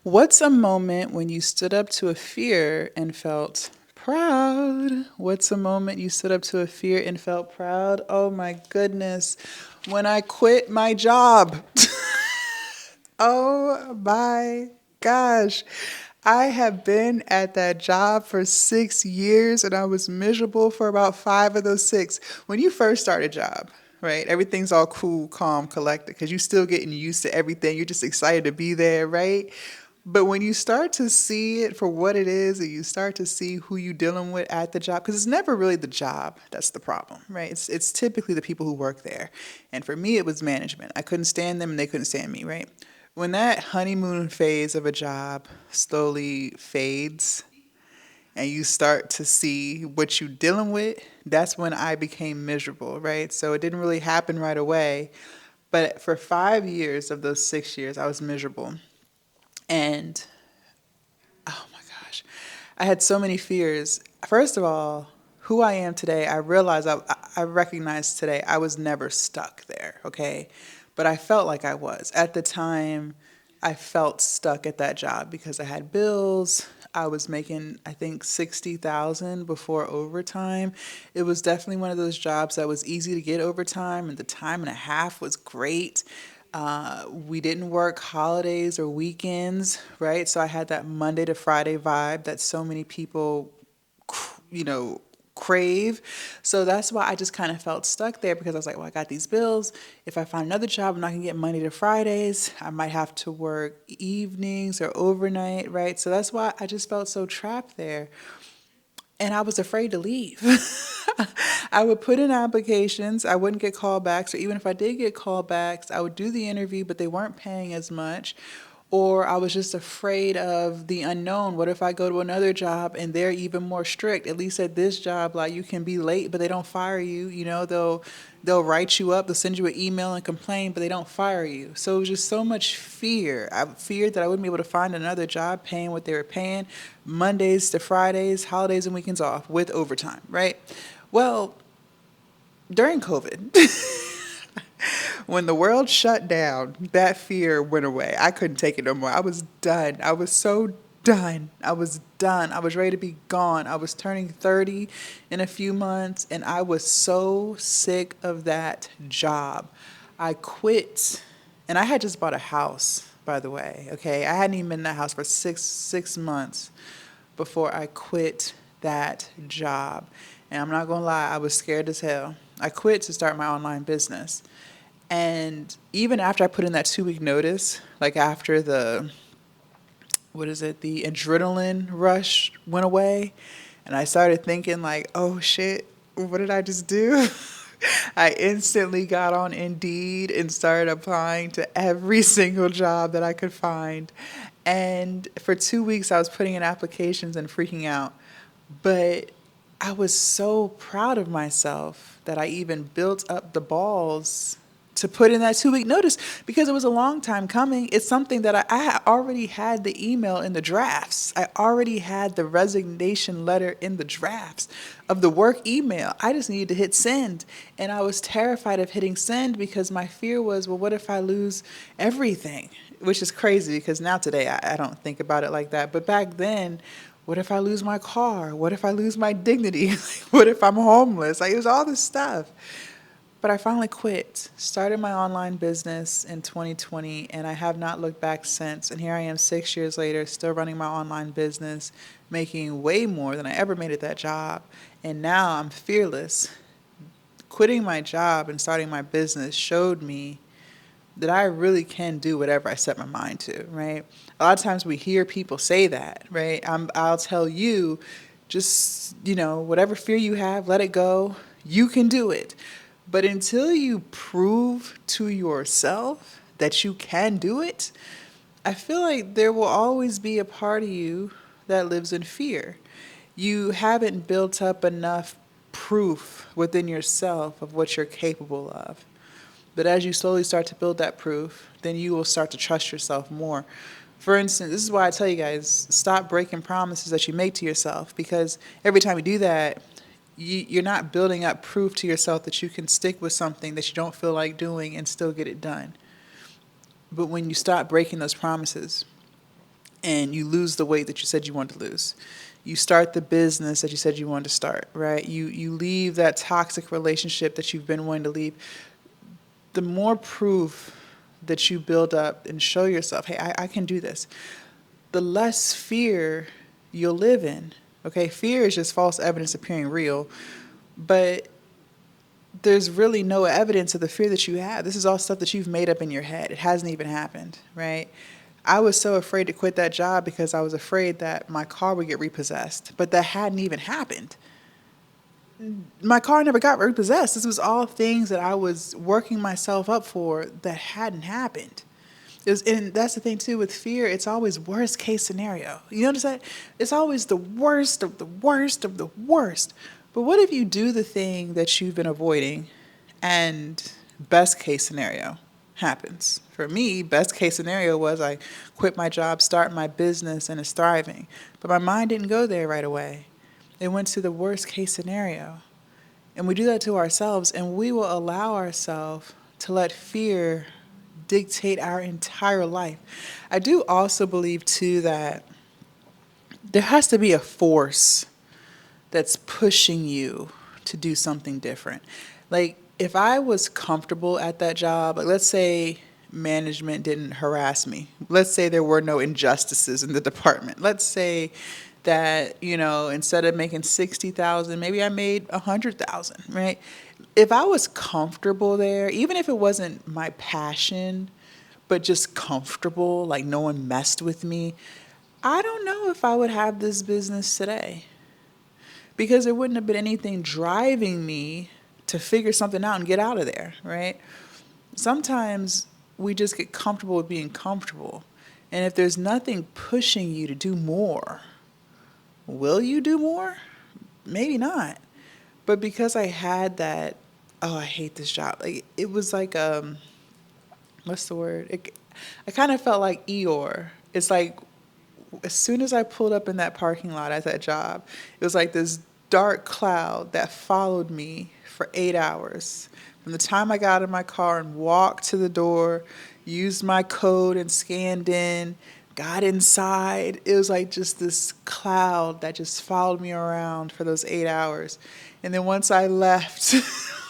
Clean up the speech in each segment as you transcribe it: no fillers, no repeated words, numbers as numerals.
What's a moment when you stood up to a fear and felt proud? What's a moment you stood up to a fear and felt proud? Oh my goodness. When I quit my job. Oh my gosh. I have been at that job for 6 years and I was miserable for about five of those six. When you first start a job, right? Everything's all cool, calm, collected because you're still getting used to everything. You're just excited to be there, right? But when you start to see it for what it is and you start to see who you're dealing with at the job, because it's never really the job that's the problem, right? It's typically the people who work there. And for me, it was management. I couldn't stand them and they couldn't stand me, right? When that honeymoon phase of a job slowly fades and you start to see what you're dealing with, that's when I became miserable, right? So it didn't really happen right away. But for 5 years of those 6 years, I was miserable. And oh my gosh, I had so many fears. First of all, who I am today, I realized I recognized today I was never stuck there, okay? But I felt like I was. At the time, I felt stuck at that job because I had bills. I was making, I think, 60,000 before overtime. It was definitely one of those jobs that was easy to get overtime, and the time and a half was great. We didn't work holidays or weekends, right? So I had that Monday to Friday vibe that so many people, you know, crave. So that's why I just kind of felt stuck there because I was like, well, I got these bills. If I find another job, I'm not going to get Monday to Fridays. I might have to work evenings or overnight, right? So that's why I just felt so trapped there. And I was afraid to leave. I would put in applications. I wouldn't get callbacks, or even if I did get callbacks, I would do the interview, but they weren't paying as much. Or I was just afraid of the unknown. What if I go to another job and they're even more strict? At least at this job, like you can be late, but they don't fire you. You know, they'll write you up, they'll send you an email and complain, but they don't fire you. So it was just so much fear. I feared that I wouldn't be able to find another job paying what they were paying, Mondays to Fridays, holidays and weekends off with overtime, right? Well, during COVID, when the world shut down, that fear went away. I couldn't take it no more. I was done. I was so done. I was done. I was ready to be gone. I was turning 30 in a few months, and I was so sick of that job. I quit, and I had just bought a house, by the way. Okay, I hadn't even been in that house for six months before I quit that job. And I'm not gonna lie, I was scared as hell. I quit to start my online business. And even after I put in that 2 week notice, like after what is it, the adrenaline rush went away, and I started thinking, like, oh shit, what did I just do? I instantly got on Indeed and started applying to every single job that I could find. And for 2 weeks, I was putting in applications and freaking out. But I was so proud of myself that I even built up the balls to put in that 2 week notice because it was a long time coming. It's something that I already had the email in the drafts. I already had the resignation letter in the drafts of the work email. I just needed to hit send. And I was terrified of hitting send because my fear was, well, what if I lose everything? Which is crazy because now today I don't think about it like that. But back then, what if I lose my car? What if I lose my dignity? What if I'm homeless? Like, it was all this stuff. But I finally quit, started my online business in 2020, and I have not looked back since. And here I am 6 years later, still running my online business, making way more than I ever made at that job. And now I'm fearless. Quitting my job and starting my business showed me that I really can do whatever I set my mind to, right? A lot of times we hear people say that, right? I'll tell you, just, whatever fear you have, let it go. You can do it. But until you prove to yourself that you can do it, I feel like there will always be a part of you that lives in fear. You haven't built up enough proof within yourself of what you're capable of. But as you slowly start to build that proof, then you will start to trust yourself more. For instance, this is why I tell you guys, stop breaking promises that you make to yourself, because every time you do that, you're not building up proof to yourself that you can stick with something that you don't feel like doing and still get it done. But when you stop breaking those promises, and you lose the weight that you said you wanted to lose. You start the business that you said you wanted to start, right? You leave that toxic relationship that you've been wanting to leave. The more proof that you build up and show yourself, hey, I can do this, the less fear you'll live in. Okay, fear is just false evidence appearing real, but there's really no evidence of the fear that you have. This is all stuff that you've made up in your head. It hasn't even happened, right? I was so afraid to quit that job because I was afraid that my car would get repossessed, but that hadn't even happened. My car never got repossessed. This was all things that I was working myself up for that hadn't happened. And that's the thing too with fear. It's always worst case scenario. You notice that? It's always the worst of the worst of the worst. But what if you do the thing that you've been avoiding and best case scenario happens? For me, best case scenario was I quit my job, start my business, and it's thriving. But my mind didn't go there right away. It went to the worst case scenario. And we do that to ourselves, and we will allow ourselves to let fear dictate our entire life. I do also believe, too, that there has to be a force that's pushing you to do something different. Like, if I was comfortable at that job, like let's say management didn't harass me. Let's say there were no injustices in the department. Let's say that, instead of making 60,000, maybe I made 100,000, right? If I was comfortable there, even if it wasn't my passion, but just comfortable, like no one messed with me, I don't know if I would have this business today, because there wouldn't have been anything driving me to figure something out and get out of there, right? Sometimes we just get comfortable with being comfortable. And if there's nothing pushing you to do more, will you do more? Maybe not. But because I had that, oh, I hate this job. Like, it was like, what's the word? I kind of felt like Eeyore. It's like, as soon as I pulled up in that parking lot at that job, it was like this dark cloud that followed me for 8 hours. From the time I got in my car and walked to the door, used my code and scanned in, got inside, it was like just this cloud that just followed me around for those 8 hours. And then once I left,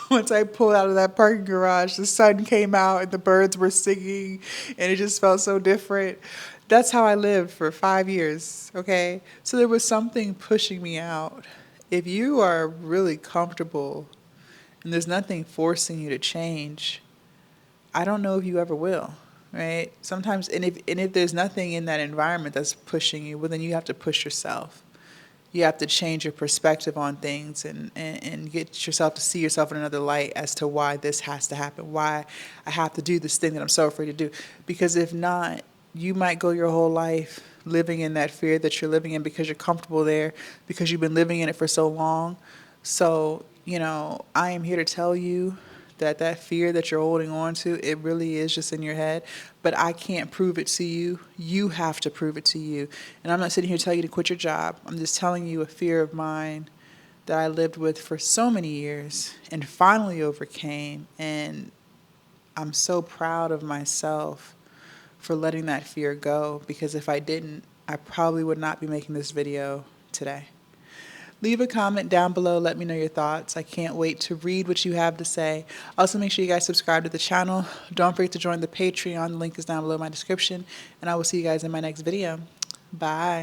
once I pulled out of that parking garage, the sun came out and the birds were singing, and it just felt so different. That's how I lived for 5 years, okay? So there was something pushing me out. If you are really comfortable and there's nothing forcing you to change, I don't know if you ever will, right? Sometimes, and if there's nothing in that environment that's pushing you, well, then you have to push yourself. You have to change your perspective on things and get yourself to see yourself in another light as to why this has to happen, why I have to do this thing that I'm so afraid to do. Because if not, you might go your whole life living in that fear that you're living in because you're comfortable there, because you've been living in it for so long. So, I am here to tell you that that fear that you're holding on to, it really is just in your head. But I can't prove it to you. You have to prove it to you. And I'm not sitting here to tell you to quit your job. I'm just telling you a fear of mine that I lived with for so many years and finally overcame. And I'm so proud of myself for letting that fear go, because if I didn't, I probably would not be making this video today. Leave a comment down below. Let me know your thoughts. I can't wait to read what you have to say. Also, make sure you guys subscribe to the channel. Don't forget to join the Patreon. The link is down below in my description. And I will see you guys in my next video. Bye.